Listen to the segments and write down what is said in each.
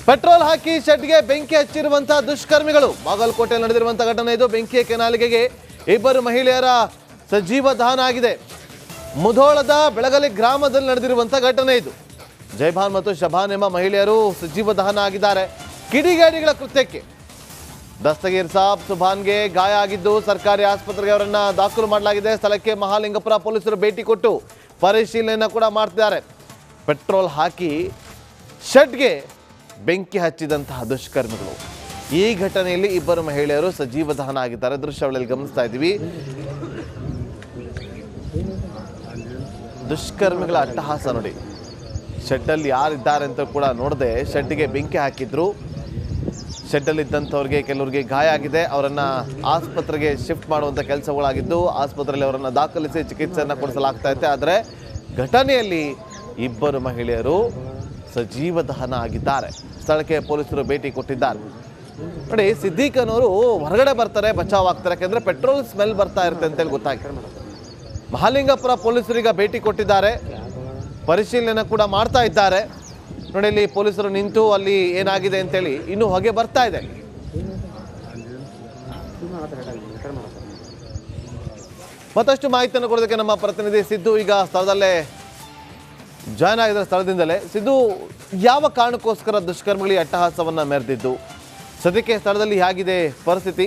Petrol ಹಾಕಿ ಶೆಡ್ಗೆ ಬೆಂಕಿ ಹಚ್ಚಿರುವಂತಹ ದುಷ್ಕರ್ಮಿಗಳು ಬಾಗಲಕೋಟೆಯಲ್ಲಿ ನಡೆದಿರುವಂತಹ ಘಟನೆ ಇದು. ಬೆಂಕಿಯ ಕೆನಾಲಿಗೆಗೆ ಇಬ್ಬರು ಮಹಿಳೆಯರ ಸಜೀವ ದಹನ ಆಗಿದೆ. ಮುಧೋಳದ ಬೆಳಗಲಿ ಗ್ರಾಮದಲ್ಲಿ ನಡೆದಿರುವಂತಹ ಘಟನೆ ಇದು. ಜೈಭಾನ್ ಮತ್ತು ಶಬಾನ್ ಎಂಬ ಮಹಿಳೆಯರು ಸಜೀವ ದಹನ ಆಗಿದ್ದಾರೆ. ಕಿಡಿಗೇಡಿಗಳ ಕೃತ್ಯಕ್ಕೆ ದಸ್ತಗೀರ್ ಸಾಬ್ ಸುಭಾನ್ಗೆ ಗಾಯ ಆಗಿದ್ದು ಸರ್ಕಾರಿ ಆಸ್ಪತ್ರೆಗೆ ಅವರನ್ನ ದಾಖಲು ಮಾಡಲಾಗಿದೆ. ಸ್ಥಳಕ್ಕೆ ಮಹಾಲಿಂಗಪುರ ಪೊಲೀಸರು ಭೇಟಿ ಕೊಟ್ಟು ಪರಿಶೀಲನೆಯನ್ನು ಕೂಡ ಮಾಡ್ತಿದ್ದಾರೆ. ಪೆಟ್ರೋಲ್ ಹಾಕಿ ಶೆಡ್ಗೆ ಬೆಂಕಿ ಹಚ್ಚಿದಂತಹ ದುಷ್ಕರ್ಮಿಗಳು. ಈ ಘಟನೆಯಲ್ಲಿ ಇಬ್ಬರು ಮಹಿಳೆಯರು ಸಜೀವ ದಹನ ಆಗಿದ್ದಾರೆ. ದೃಶ್ಯಾವಳಿಯಲ್ಲಿ ಗಮನಿಸ್ತಾ ಇದ್ದೀವಿ. ದುಷ್ಕರ್ಮಿಗಳ ಅಟ್ಟಹಾಸ ನೋಡಿ. ಶೆಡ್ಡಲ್ಲಿ ಯಾರಿದ್ದಾರೆ ಅಂತ ಕೂಡ ನೋಡದೆ ಶೆಡ್ಗೆ ಬೆಂಕಿ ಹಾಕಿದ್ರು. ಶೆಡ್ಡಲ್ಲಿ ಇದ್ದಂಥವ್ರಿಗೆ ಕೆಲವರಿಗೆ ಗಾಯ ಆಗಿದೆ. ಅವರನ್ನು ಆಸ್ಪತ್ರೆಗೆ ಶಿಫ್ಟ್ ಮಾಡುವಂಥ ಕೆಲಸಗಳಾಗಿದ್ದು ಆಸ್ಪತ್ರೆಯಲ್ಲಿ ಅವರನ್ನು ದಾಖಲಿಸಿ ಚಿಕಿತ್ಸೆಯನ್ನು ಕೊಡಿಸಲಾಗ್ತಾ ಇದೆ. ಆದರೆ ಘಟನೆಯಲ್ಲಿ ಇಬ್ಬರು ಮಹಿಳೆಯರು ಸಜೀವ ದಹನ ಆಗಿದ್ದಾರೆ. ಸ್ಥಳಕ್ಕೆ ಪೊಲೀಸರು ಭೇಟಿ ಕೊಟ್ಟಿದ್ದಾರೆ. ನೋಡಿ, ಸಿದ್ದೀಕ್ ಅನ್ನೋರು ಹೊರಗಡೆ ಬರ್ತಾರೆ, ಬಚಾವ್ ಆಗ್ತಾರೆ. ಯಾಕೆಂದರೆ ಪೆಟ್ರೋಲ್ ಸ್ಮೆಲ್ ಬರ್ತಾ ಇರುತ್ತೆ ಅಂತೇಳಿ ಗೊತ್ತಾಗಿದೆ. ಮಹಾಲಿಂಗಪುರ ಪೊಲೀಸರಿಗೆ ಭೇಟಿ ಕೊಟ್ಟಿದ್ದಾರೆ, ಪರಿಶೀಲನೆ ಕೂಡ ಮಾಡ್ತಾ ಇದ್ದಾರೆ. ನೋಡಿ, ಇಲ್ಲಿ ಪೊಲೀಸರು ನಿಂತು ಅಲ್ಲಿ ಏನಾಗಿದೆ ಅಂತೇಳಿ ಇನ್ನೂ ಹೊಗೆ ಬರ್ತಾ ಇದೆ. ಮತ್ತಷ್ಟು ಮಾಹಿತಿಯನ್ನು ಕೊಡೋದಕ್ಕೆ ನಮ್ಮ ಪ್ರತಿನಿಧಿ ಸಿದ್ದು ಈಗ ಸ್ಥಳದಲ್ಲೇ ಜಾಯ್ನ್ ಆಗಿದ್ದಾರೆ. ಸ್ಥಳದಿಂದಲೇ ಸಿದ್ದು, ಯಾವ ಕಾರಣಕ್ಕೋಸ್ಕರ ದುಷ್ಕರ್ಮಿಗಳಿಗೆ ಅಟ್ಟಹಾಸವನ್ನ ಮೆರೆದಿದ್ದು, ಸದ್ಯಕ್ಕೆ ಸ್ಥಳದಲ್ಲಿ ಹೇಗಿದೆ ಪರಿಸ್ಥಿತಿ?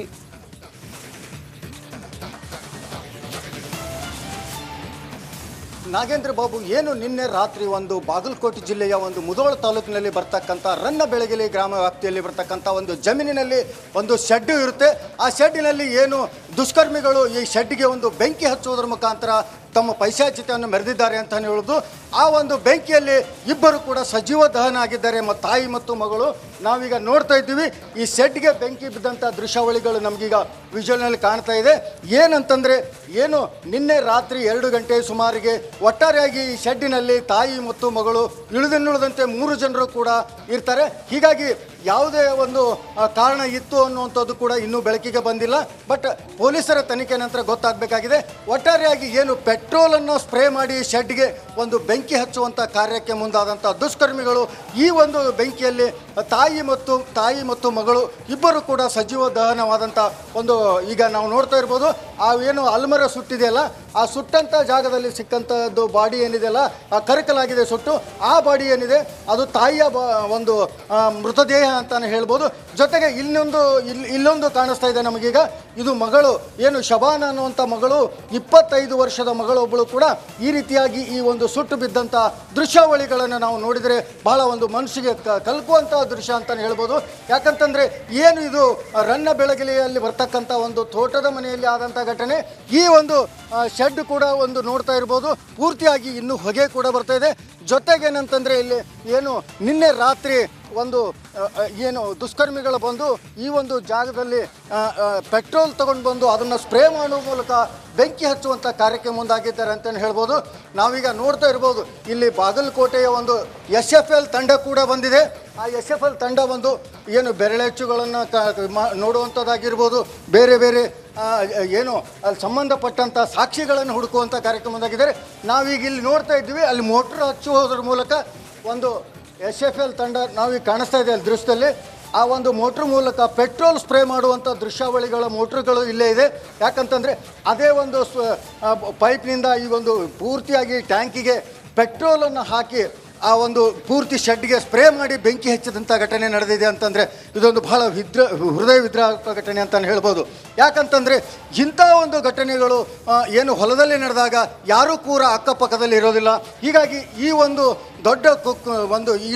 ನಾಗೇಂದ್ರ ಬಾಬು, ಏನು ನಿನ್ನೆ ರಾತ್ರಿ ಒಂದು ಬಾಗಲಕೋಟೆ ಜಿಲ್ಲೆಯ ಒಂದು ಮುಧೋಳ ತಾಲೂಕಿನಲ್ಲಿ ಬರ್ತಕ್ಕಂಥ ರನ್ನಬೆಳಗೆಲಿ ಗ್ರಾಮ ವ್ಯಾಪ್ತಿಯಲ್ಲಿ ಬರ್ತಕ್ಕಂಥ ಒಂದು ಜಮೀನಿನಲ್ಲಿ ಒಂದು ಶೆಡ್ ಇರುತ್ತೆ. ಆ ಶೆಡ್ಡಿನಲ್ಲಿ ಏನು ದುಷ್ಕರ್ಮಿಗಳು ಈ ಶೆಡ್ಗೆ ಒಂದು ಬೆಂಕಿ ಹಚ್ಚುವುದರ ಮುಖಾಂತರ ತಮ್ಮ ಪೈಶಾಚಿತೆಯನ್ನು ಮೆರೆದಿದ್ದಾರೆ ಅಂತ ಹೇಳೋದು. ಆ ಒಂದು ಬೆಂಕಿಯಲ್ಲಿ ಇಬ್ಬರು ಕೂಡ ಸಜೀವ ದಹನ ಆಗಿದ್ದಾರೆ. ತಾಯಿ ಮತ್ತು ಮಗಳು ನಾವೀಗ ನೋಡ್ತಾ ಇದ್ದೀವಿ. ಈ ಶೆಡ್ಗೆ ಬೆಂಕಿ ಬಿದ್ದಂಥ ದೃಶ್ಯಾವಳಿಗಳು ನಮಗೀಗ ವಿಜುವಲ್ನಲ್ಲಿ ಕಾಣ್ತಾ ಇದೆ. ಏನಂತಂದರೆ ಏನು ನಿನ್ನೆ ರಾತ್ರಿ 2 ಗಂಟೆ ಸುಮಾರಿಗೆ ಒಟ್ಟಾರೆಯಾಗಿ ಈ ಶೆಡ್ಡಿನಲ್ಲಿ ತಾಯಿ ಮತ್ತು ಮಗಳು ಇಳಿದಿನ್ನುಳಿದಂತೆ 3 ಜನರು ಕೂಡ ಇರ್ತಾರೆ. ಹೀಗಾಗಿ ಯಾವುದೇ ಒಂದು ಕಾರಣ ಇತ್ತು ಅನ್ನುವಂಥದ್ದು ಕೂಡ ಇನ್ನೂ ಬೆಳಕಿಗೆ ಬಂದಿಲ್ಲ. ಬಟ್ ಪೊಲೀಸರ ತನಿಖೆ ನಂತರ ಗೊತ್ತಾಗಬೇಕಾಗಿದೆ. ಒಟ್ಟಾರೆಯಾಗಿ ಏನು ಪೆಟ್ರೋಲನ್ನು ಸ್ಪ್ರೇ ಮಾಡಿ ಶೆಡ್ಗೆ ಒಂದು ಬೆಂಕಿ ಹಚ್ಚುವಂಥ ಕಾರ್ಯಕ್ಕೆ ಮುಂದಾದಂಥ ದುಷ್ಕರ್ಮಿಗಳು ಈ ಒಂದು ಬೆಂಕಿಯಲ್ಲಿ ತಾಯಿ ಮತ್ತು ಮಗಳು ಇಬ್ಬರು ಕೂಡ ಸಜೀವ ದಹನವಾದಂಥ ಒಂದು ಈಗ ನಾವು ನೋಡ್ತಾ ಇರ್ಬೋದು. ಆ ಏನು ಅಲ್ಮರ ಸುಟ್ಟಿದೆಯಲ್ಲ, ಆ ಸುಟ್ಟಂಥ ಜಾಗದಲ್ಲಿ ಸಿಕ್ಕಂಥದ್ದು ಬಾಡಿ ಏನಿದೆಯಲ್ಲ, ಕರಕಲಾಗಿದೆ ಸುಟ್ಟು. ಆ ಬಾಡಿ ಏನಿದೆ ಅದು ತಾಯಿಯ ಒಂದು ಮೃತದೇಹ ಅಂತಾನೆ ಹೇಳ್ಬೋದು. ಜೊತೆಗೆ ಇಲ್ಲೊಂದು ಕಾಣಿಸ್ತಾ ಇದೆ ನಮಗೀಗ. ಇದು ಮಗಳು ಏನು ಶಬಾನ್ ಅನ್ನುವಂಥ ಮಗಳು, 25 ವರ್ಷದ ಮಗಳೊಬ್ಬಳು ಕೂಡ ಈ ರೀತಿಯಾಗಿ ಈ ಒಂದು ಸುಟ್ಟು ಬಿದ್ದಂಥ ದೃಶ್ಯಾವಳಿಗಳನ್ನು ನಾವು ನೋಡಿದರೆ ಬಹಳ ಒಂದು ಮನಸ್ಸಿಗೆ ಕಲ್ಕುವಂಥ ದೃಶ್ಯ ಅಂತಲೇ ಹೇಳ್ಬೋದು. ಯಾಕಂತಂದರೆ ಏನು ಇದು ರನ್ನಬೆಳಗೆಲಿಯಲ್ಲಿ ಬರ್ತಕ್ಕಂಥ ಒಂದು ತೋಟದ ಮನೆಯಲ್ಲಿ ಆದಂಥ ಘಟನೆ. ಈ ಒಂದು ಶೆಡ್ ಕೂಡ ಒಂದು ನೋಡ್ತಾ ಇರ್ಬೋದು, ಪೂರ್ತಿಯಾಗಿ ಇನ್ನೂ ಹೊಗೆ ಕೂಡ ಬರ್ತಾ ಇದೆ. ಜೊತೆಗೇನಂತಂದರೆ ಇಲ್ಲಿ ಏನು ನಿನ್ನೆ ರಾತ್ರಿ ಒಂದು ಏನು ದುಷ್ಕರ್ಮಿಗಳು ಬಂದು ಈ ಒಂದು ಜಾಗದಲ್ಲಿ ಪೆಟ್ರೋಲ್ ತಗೊಂಡು ಬಂದು ಅದನ್ನು ಸ್ಪ್ರೇ ಮಾಡುವ ಮೂಲಕ ಬೆಂಕಿ ಹಚ್ಚುವಂಥ ಕಾರ್ಯಕ್ಕೆ ಮುಂದಾಗಿದ್ದಾರೆ ಅಂತಲೇ ಹೇಳ್ಬೋದು. ನಾವೀಗ ನೋಡ್ತಾ ಇರ್ಬೋದು, ಇಲ್ಲಿ ಬಾಗಲಕೋಟೆಯ ಒಂದು SFL ತಂಡ ಕೂಡ ಬಂದಿದೆ. ಆ SFL ತಂಡ ಬಂದು ಏನು ಬೆರಳೆಚ್ಚುಗಳನ್ನು ನೋಡುವಂಥದ್ದಾಗಿರ್ಬೋದು, ಬೇರೆ ಬೇರೆ ಏನು ಅಲ್ಲಿ ಸಂಬಂಧಪಟ್ಟಂಥ ಸಾಕ್ಷಿಗಳನ್ನು ಹುಡುಕುವಂಥ ಕಾರ್ಯಕ್ರಮ ಮುಂದಾಗಿದ್ದಾರೆ. ನಾವೀಗ ಇಲ್ಲಿ ನೋಡ್ತಾ ಇದ್ದೀವಿ, ಅಲ್ಲಿ ಮೋಟ್ರ್ ಹಚ್ಚುವುದರ ಮೂಲಕ ಒಂದು SFL ತಂಡ ನಾವೀಗ ಕಾಣಿಸ್ತಾ ಇದೆ ಅಲ್ಲಿ ದೃಶ್ಯದಲ್ಲಿ. ಆ ಒಂದು ಮೋಟ್ರ್ ಮೂಲಕ ಪೆಟ್ರೋಲ್ ಸ್ಪ್ರೇ ಮಾಡುವಂಥ ದೃಶ್ಯಾವಳಿಗಳ ಮೋಟ್ರುಗಳು ಇಲ್ಲೇ ಇದೆ. ಯಾಕಂತಂದರೆ ಅದೇ ಒಂದು ಪೈಪ್ನಿಂದ ಈ ಒಂದು ಪೂರ್ತಿಯಾಗಿ ಟ್ಯಾಂಕಿಗೆ ಪೆಟ್ರೋಲನ್ನು ಹಾಕಿ ಆ ಒಂದು ಪೂರ್ತಿ ಶೆಡ್ಗೆ ಸ್ಪ್ರೇ ಮಾಡಿ ಬೆಂಕಿ ಹಚ್ಚಿದಂಥ ಘಟನೆ ನಡೆದಿದೆ. ಅಂತಂದರೆ ಇದೊಂದು ಬಹಳ ಹೃದಯ ವಿದ್ರಾವಕ ಘಟನೆ ಅಂತಲೇ ಹೇಳ್ಬೋದು. ಯಾಕಂತಂದರೆ ಇಂಥ ಒಂದು ಘಟನೆಗಳು ಏನು ಹೊಲದಲ್ಲಿ ನಡೆದಾಗ ಯಾರೂ ಕೂಡ ಅಕ್ಕಪಕ್ಕದಲ್ಲಿ ಇರೋದಿಲ್ಲ. ಹೀಗಾಗಿ ಈ ಒಂದು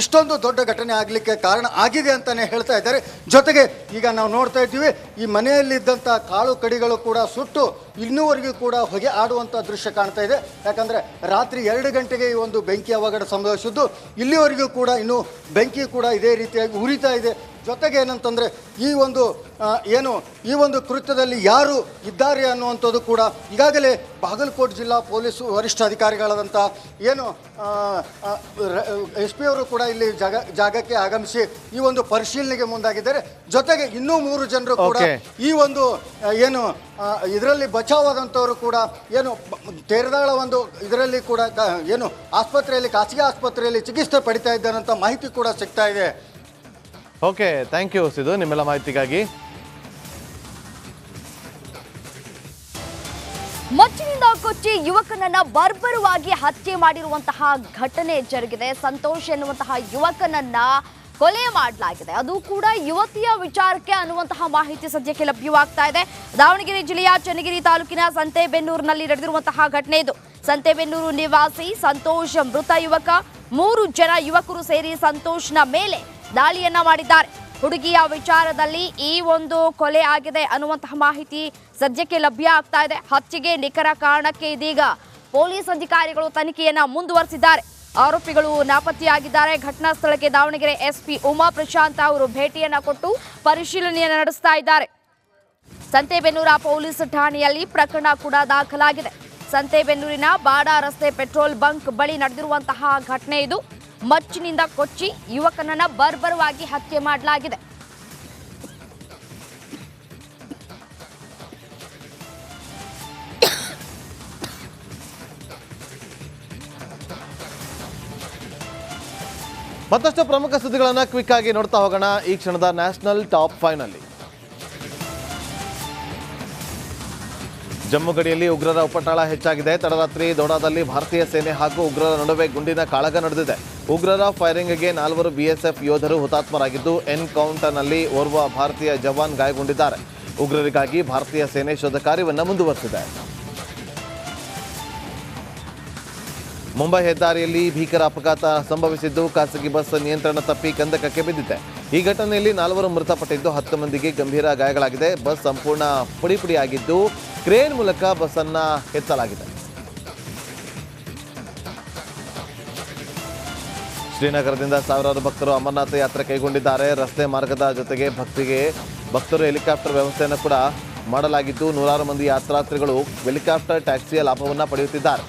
ಇಷ್ಟೊಂದು ದೊಡ್ಡ ಘಟನೆ ಆಗಲಿಕ್ಕೆ ಕಾರಣ ಆಗಿದೆ ಅಂತಲೇ ಹೇಳ್ತಾ ಇದ್ದಾರೆ. ಜೊತೆಗೆ ಈಗ ನಾವು ನೋಡ್ತಾ ಇದ್ದೀವಿ, ಈ ಮನೆಯಲ್ಲಿದ್ದಂಥ ಕಾಳು ಕಡಿಗಳು ಕೂಡ ಸುಟ್ಟು ಇನ್ನೂವರೆಗೂ ಕೂಡ ಹೊಗೆ ಆಡುವಂಥ ದೃಶ್ಯ ಕಾಣ್ತಾ ಇದೆ. ಯಾಕಂದರೆ ರಾತ್ರಿ 2 ಗಂಟೆಗೆ ಈ ಒಂದು ಬೆಂಕಿ ಅವಘಡ ಸಂಭವಿಸಿದ್ದು, ಇಲ್ಲಿವರೆಗೂ ಕೂಡ ಇನ್ನೂ ಬೆಂಕಿ ಕೂಡ ಇದೇ ರೀತಿಯಾಗಿ ಉರಿತಾ ಇದೆ. ಜೊತೆಗೆ ಏನಂತಂದರೆ ಈ ಒಂದು ಕೃತ್ಯದಲ್ಲಿ ಯಾರು ಇದ್ದಾರೆ ಅನ್ನುವಂಥದ್ದು ಕೂಡ ಈಗಾಗಲೇ ಬಾಗಲಕೋಟೆ ಜಿಲ್ಲಾ ಪೊಲೀಸ್ ವರಿಷ್ಠಾಧಿಕಾರಿಗಳಾದಂಥ SP ಅವರು ಕೂಡ ಇಲ್ಲಿ ಜಾಗಕ್ಕೆ ಆಗಮಿಸಿ ಈ ಒಂದು ಪರಿಶೀಲನೆಗೆ ಮುಂದಾಗಿದ್ದಾರೆ. ಜೊತೆಗೆ ಇನ್ನೂ 3 ಜನರು ಕೂಡ ಈ ಒಂದು ಇದರಲ್ಲಿ ಬಚಾವಾದಂಥವರು ಕೂಡ ತೇರದಾಳ ಒಂದು ಇದರಲ್ಲಿ ಕೂಡ ಆಸ್ಪತ್ರೆಯಲ್ಲಿ, ಖಾಸಗಿ ಆಸ್ಪತ್ರೆಯಲ್ಲಿ ಚಿಕಿತ್ಸೆ ಪಡಿತಾ ಇದ್ದಾರಂಥ ಮಾಹಿತಿ ಕೂಡ ಸಿಗ್ತಾ ಇದೆ. ಓಕೆ, ಥ್ಯಾಂಕ್ ಯು ಸಿದ್ದು ನಿಮ್ಮೆಲ್ಲ ಮಾಹಿತಿಗಾಗಿ. ಮಚ್ಚಿನಿಂದ ಕೊಚ್ಚಿ ಯುವಕನನ್ನ ಬರ್ಬರವಾಗಿ ಹತ್ಯೆ ಮಾಡಿರುವಂತಹ ಘಟನೆ ಜರುಗಿದೆ. ಸಂತೋಷ್ ಎನ್ನುವಂತಹ ಯುವಕನನ್ನ ಕೊಲೆ ಮಾಡಲಾಗಿದೆ, ಅದು ಕೂಡ ಯುವತಿಯ ವಿಚಾರಕ್ಕೆ ಅನ್ನುವಂತಹ ಮಾಹಿತಿ ಸದ್ಯಕ್ಕೆ ಲಭ್ಯವಾಗ್ತಾ ಇದೆ. ದಾವಣಗೆರೆ ಜಿಲ್ಲೆಯ ಚನ್ನಗಿರಿ ತಾಲೂಕಿನ ಸಂತೆಬೆನ್ನೂರಿನಲ್ಲಿ ನಡೆದಿರುವಂತಹ ಘಟನೆ ಇದು. ಸಂತೆಬೆನ್ನೂರು ನಿವಾಸಿ ಸಂತೋಷ್ ಮೃತ ಯುವಕ. 3 ಜನ ಯುವಕರು ಸೇರಿ ಸಂತೋಷ್ನ ಮೇಲೆ ದಾಳಿಯನ್ನ ಮಾಡಿದ್ದಾರೆ. ಹುಡುಗಿಯ ವಿಚಾರದಲ್ಲಿ ಈ ಒಂದು ಕೊಲೆ ಆಗಿದೆ ಅನ್ನುವಂತಹ ಮಾಹಿತಿ ಸದ್ಯಕ್ಕೆ ಲಭ್ಯ ಆಗ್ತಾ ಇದೆ. ಹತ್ಯೆಗೆ ನಿಖರ ಕಾರಣಕ್ಕೆ ಇದೀಗ ಪೊಲೀಸ್ ಅಧಿಕಾರಿಗಳು ತನಿಖೆಯನ್ನ ಮುಂದುವರೆಸಿದ್ದಾರೆ. ಆರೋಪಿಗಳು ನಾಪತ್ತೆಯಾಗಿದ್ದಾರೆ. ಘಟನಾ ಸ್ಥಳಕ್ಕೆ ದಾವಣಗೆರೆ ಎಸ್ಪಿ ಉಮಾ ಪ್ರಶಾಂತ್ ಅವರು ಭೇಟಿಯನ್ನ ಕೊಟ್ಟು ಪರಿಶೀಲನೆಯನ್ನು ನಡೆಸ್ತಾ ಇದ್ದಾರೆ. ಸಂತೆಬೆನ್ನೂರ ಪೊಲೀಸ್ ಠಾಣೆಯಲ್ಲಿ ಪ್ರಕರಣ ಕೂಡ ದಾಖಲಾಗಿದೆ. ಸಂತೆಬೆನ್ನೂರಿನ ಬಾಡ ರಸ್ತೆ ಪೆಟ್ರೋಲ್ ಬಂಕ್ ಬಳಿ ನಡೆದಿರುವಂತಹ ಘಟನೆ ಇದು. ಮಚ್ಚಿನಿಂದ ಕೊಚ್ಚಿ ಯುವಕನನ್ನ ಬರ್ಬರವಾಗಿ ಹತ್ಯೆ ಮಾಡಲಾಗಿದೆ. ಮತ್ತಷ್ಟು ಪ್ರಮುಖ ಸುದ್ದಿಗಳನ್ನ ಕ್ವಿಕ್ ಆಗಿ ನೋಡ್ತಾ ಹೋಗೋಣ ಈ ಕ್ಷಣದ ನ್ಯಾಷನಲ್ ಟಾಪ್ 5 ನಲ್ಲಿ. ಜಮ್ಮು ಗಡಿಯಲ್ಲಿ ಉಗ್ರರ ಉಪಟಳ ಹೆಚ್ಚಾಗಿದೆ. ತಡರಾತ್ರಿ ದೋಡಾದಲ್ಲಿ ಭಾರತೀಯ ಸೇನೆ ಹಾಗೂ ಉಗ್ರರ ನಡುವೆ ಗುಂಡಿನ ಕಾಳಗ ನಡೆದಿದೆ. ಉಗ್ರರ ಫೈರಿಂಗ್ಗೆ 4 BSF ಯೋಧರು ಹುತಾತ್ಮರಾಗಿದ್ದು, ಎನ್ಕೌಂಟರ್ನಲ್ಲಿ ಓರ್ವ ಭಾರತೀಯ ಜವಾನ್ ಗಾಯಗೊಂಡಿದ್ದಾರೆ. ಉಗ್ರರಿಗಾಗಿ ಭಾರತೀಯ ಸೇನೆ ಶೋಧ ಕಾರ್ಯವನ್ನು ಮುಂದುವರೆಸಿದೆ. ಮುಂಬೈ ಹೆದ್ದಾರಿಯಲ್ಲಿ ಭೀಕರ ಅಪಘಾತ ಸಂಭವಿಸಿದ್ದು, ಖಾಸಗಿ ಬಸ್ ನಿಯಂತ್ರಣ ತಪ್ಪಿ ಕಂದಕಕ್ಕೆ ಬಿದ್ದಿದೆ. ಈ ಘಟನೆಯಲ್ಲಿ 4 ಮೃತಪಟ್ಟಿದ್ದು, 10 ಮಂದಿಗೆ ಗಂಭೀರ ಗಾಯಗಳಾಗಿದೆ. ಬಸ್ ಸಂಪೂರ್ಣ ಪುಡಿಪುಡಿಯಾಗಿದ್ದು, ಕ್ರೇನ್ ಮೂಲಕ ಬಸ್ ಅನ್ನ ಎತ್ತಲಾಗಿದೆ. ಶ್ರೀನಗರದಿಂದ ಸಾವಿರಾರು ಭಕ್ತರು ಅಮರನಾಥ ಯಾತ್ರೆ ಕೈಗೊಂಡಿದ್ದಾರೆ. ರಸ್ತೆ ಮಾರ್ಗದ ಜೊತೆಗೆ ಭಕ್ತರು ಹೆಲಿಕಾಪ್ಟರ್ ವ್ಯವಸ್ಥೆಯನ್ನು ಕೂಡ ಮಾಡಲಾಗಿದ್ದು, ನೂರಾರು ಮಂದಿ ಯಾತ್ರಾರ್ಥಿಗಳು ಹೆಲಿಕಾಪ್ಟರ್ ಟ್ಯಾಕ್ಸಿಯ ಲಾಭವನ್ನು ಪಡೆಯುತ್ತಿದ್ದಾರೆ.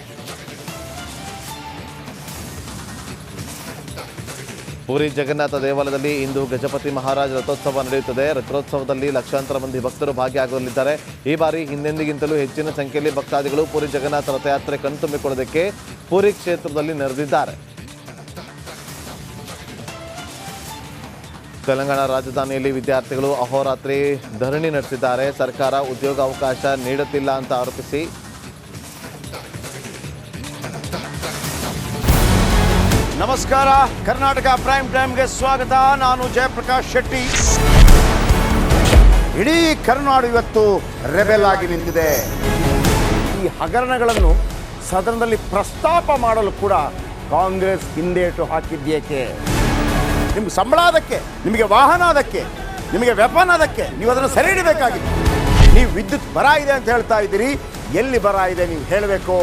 ಪುರಿ ಜಗನ್ನಾಥ ದೇವಾಲಯದಲ್ಲಿ ಇಂದು ಗಜಪತಿ ಮಹಾರಾಜ್ ರಥೋತ್ಸವ ನಡೆಯುತ್ತದೆ. ರಥೋತ್ಸವದಲ್ಲಿ ಲಕ್ಷಾಂತರ ಮಂದಿ ಭಕ್ತರು ಭಾಗಿಯಾಗಲಿದ್ದಾರೆ. ಈ ಬಾರಿ ಹಿಂದೆಂದಿಗಿಂತಲೂ ಹೆಚ್ಚಿನ ಸಂಖ್ಯೆಯಲ್ಲಿ ಭಕ್ತಾದಿಗಳು ಪುರಿ ಜಗನ್ನಾಥ ರಥಯಾತ್ರೆ ಕಣ್ತುಂಬಿಕೊಳ್ಳೋದಕ್ಕೆ ಪುರಿ ಕ್ಷೇತ್ರದಲ್ಲಿ ನೆರೆದಿದ್ದಾರೆ. ತೆಲಂಗಾಣ ರಾಜಧಾನಿಯಲ್ಲಿ ವಿದ್ಯಾರ್ಥಿಗಳು ಅಹೋರಾತ್ರಿ ಧರಣಿ ನಡೆಸಿದ್ದಾರೆ. ಸರ್ಕಾರ ಉದ್ಯೋಗಾವಕಾಶ ನೀಡುತ್ತಿಲ್ಲ ಅಂತ ಆರೋಪಿಸಿ ನಮಸ್ಕಾರ, ಕರ್ನಾಟಕ ಪ್ರೈಮ್ ಟೈಮ್ಗೆ ಸ್ವಾಗತ. ನಾನು ಜಯಪ್ರಕಾಶ್ ಶೆಟ್ಟಿ. ಇಡೀ ಕರ್ನಾಡು ಇವತ್ತು ರೆಬೆಲ್ ಆಗಿ ನಿಂತಿದೆ. ಈ ಹಗರಣಗಳನ್ನು ಸದನದಲ್ಲಿ ಪ್ರಸ್ತಾಪ ಮಾಡಲು ಕೂಡ ಕಾಂಗ್ರೆಸ್ ಹಿಂದೇಟು ಹಾಕಿದ್ದೇಕೆ? ನಿಮ್ಗೆ ಸಂಬಳ ಅದಕ್ಕೆ, ನಿಮಗೆ ವಾಹನ ಅದಕ್ಕೆ, ನಿಮಗೆ ವೆಪನ್ ಅದಕ್ಕೆ, ನೀವು ಅದನ್ನು ಸೆರೆ ಹಿಡಬೇಕಾಗಿತ್ತು. ನೀವು ವಿದ್ಯುತ್ ಬರ ಇದೆ ಅಂತ ಹೇಳ್ತಾ ಇದ್ದೀರಿ, ಎಲ್ಲಿ ಬರ ಇದೆ ನೀವು ಹೇಳಬೇಕು.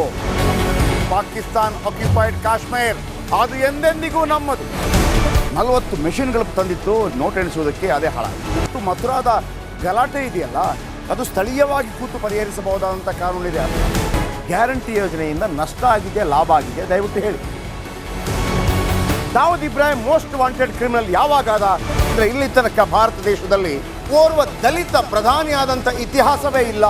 ಪಾಕಿಸ್ತಾನ್ ಆಕ್ಯುಪೈಡ್ ಕಾಶ್ಮೀರ್ ಅದು ಎಂದೆಂದಿಗೂ ನಮ್ಮದು. 40 ಮೆಷಿನ್ಗಳು ತಂದಿತ್ತು ನೋಟ್ ಎಣಿಸುವುದಕ್ಕೆ, ಅದೇ ಹಾಳಾಗಿತ್ತು. ಮಥುರಾದ ಗಲಾಟೆ ಇದೆಯಲ್ಲ, ಅದು ಸ್ಥಳೀಯವಾಗಿ ಕೂತು ಪರಿಹರಿಸಬಹುದಾದಂಥ ಕಾನೂನಿದೆ. ಗ್ಯಾರಂಟಿ ಯೋಜನೆಯಿಂದ ನಷ್ಟ ಆಗಿದೆ, ಲಾಭ ಆಗಿದೆ, ದಯವಿಟ್ಟು ಹೇಳಿ. Dawood Ibrahim most wanted criminal ಯಾವಾಗಾದ ಅಂದರೆ ಇಲ್ಲಿ ತನಕ ಭಾರತ ದೇಶದಲ್ಲಿ ಓರ್ವ ದಲಿತ ಪ್ರಧಾನಿಯಾದಂಥ ಇತಿಹಾಸವೇ ಇಲ್ಲ.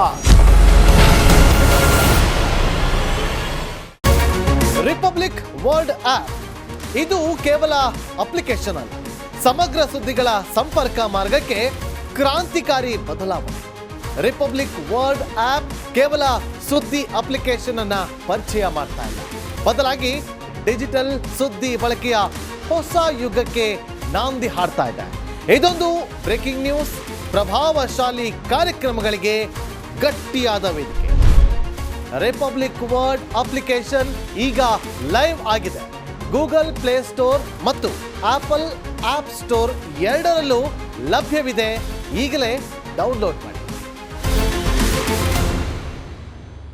ರಿಪಬ್ಲಿಕ್ ವರ್ಲ್ಡ್ ಆಪ್ ಇದು ಕೇವಲ ಅಪ್ಲಿಕೇಶನ್ ಅಲ್ಲ, ಸಮಗ್ರ ಸುದ್ದಿಗಳ ಸಂಪರ್ಕ ಮಾರ್ಗಕ್ಕೆ ಕ್ರಾಂತಿಕಾರಿ ಬದಲಾವಣೆ. ರಿಪಬ್ಲಿಕ್ ವರ್ಲ್ಡ್ ಆಪ್ ಕೇವಲ ಸುದ್ದಿ ಅಪ್ಲಿಕೇಶನ್ ಅನ್ನ ಪರಿಚಯ ಮಾಡ್ತಾ ಇಲ್ಲ, ಬದಲಾಗಿ ಡಿಜಿಟಲ್ ಸುದ್ದಿ ಬಳಕೆಯ ಹೊಸ ಯುಗಕ್ಕೆ ನಾಂದಿ ಹಾಡ್ತಾ ಇದೆ. ಇದೊಂದು ಬ್ರೇಕಿಂಗ್ ನ್ಯೂಸ್, ಪ್ರಭಾವಶಾಲಿ ಕಾರ್ಯಕ್ರಮಗಳಿಗೆ ಗಟ್ಟಿಯಾದ ವೇದಿಕೆ. ರಿಪಬ್ಲಿಕ್ ವರ್ಲ್ಡ್ ಅಪ್ಲಿಕೇಶನ್ ಈಗ ಲೈವ್ ಆಗಿದೆ. ಗೂಗಲ್ ಪ್ಲೇ ಸ್ಟೋರ್ ಮತ್ತು ಆಪಲ್ ಆಪ್ ಸ್ಟೋರ್ ಎರಡರಲ್ಲೂ ಲಭ್ಯವಿದೆ. ಈಗಲೇ ಡೌನ್ಲೋಡ್ ಮಾಡಿ.